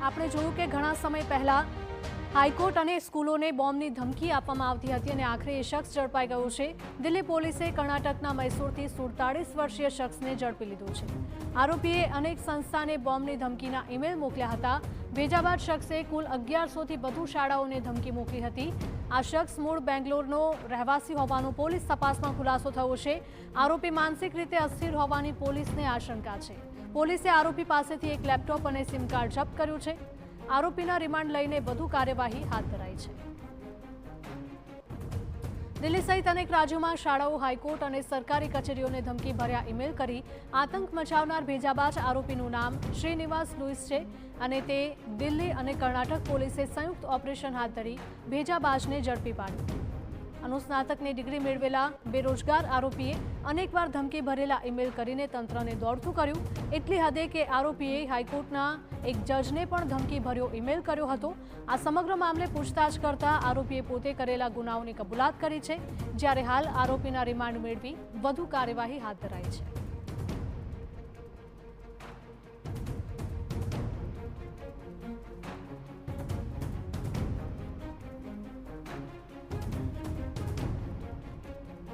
આપણે જોયું કે ઘણા સમય પહેલા હાઈકોર્ટ અને સ્કૂલોને બોમ્બની ધમકી આપવામાં આવતી હતી અને આખરે એ શખ્સ ઝડપાઈ ગયો છે। દિલ્હી પોલીસે કર્ણાટકના મૈસૂરથી 47 વર્ષીય શખ્સને ઝડપી લીધો છે। આરોપીએ અનેક સંસ્થાને બોમ્બની ધમકીના ઈમેલ મોકલ્યા હતા। ભેજા બાદ શખ્સે કુલ 1100થી વધુ શાળાઓને ધમકી મોકલી હતી। આ શખ્સ મૂળ બેંગ્લોરનો રહેવાસી હોવાનો પોલીસ તપાસમાં ખુલાસો થયો છે। આરોપી માનસિક રીતે અસ્થિર હોવાની પોલીસને આશંકા છે। પોલીસે આરોપી પાસેથી એક લેપટોપ અને સિમ કાર્ડ જપ્ત કર્યું છે। આરોપીના રિમાન્ડ લઈને વધુ કાર્યવાહી હાથ ધરાઈ છે। દિલ્હી સહિત અનેક રાજ્યોમાં શાળાઓ, હાઈકોર્ટ અને સરકારી કચેરીઓને ધમકી ભર્યા ઈમેલ કરી આતંક મચાવનાર ભેજાબાજ આરોપીનું નામ શ્રીનિવાસ લુઈસ છે અને તે દિલ્હી અને કર્ણાટક પોલીસે સંયુક્ત ઓપરેશન હાથ ધરી ભેજાબાજને ઝડપી પાડ્યો। અનુસ્નાતકની ડિગ્રી મેળવેલા બેરોજગાર આરોપીએ અનેકવાર ધમકી ભરેલા ઈમેલ કરીને તંત્રને દોડતું કર્યું। એટલી હદે કે આરોપીએ હાઈકોર્ટના એક જજને પણ ધમકી ભર્યો ઈમેલ કર્યો હતો। આ સમગ્ર મામલે પૂછતાછ કરતા આરોપીએ પોતે કરેલા ગુનાઓની કબૂલાત કરી છે, જ્યારે હાલ આરોપીના રિમાન્ડ મેળવી વધુ કાર્યવાહી હાથ ધરાઈ છે।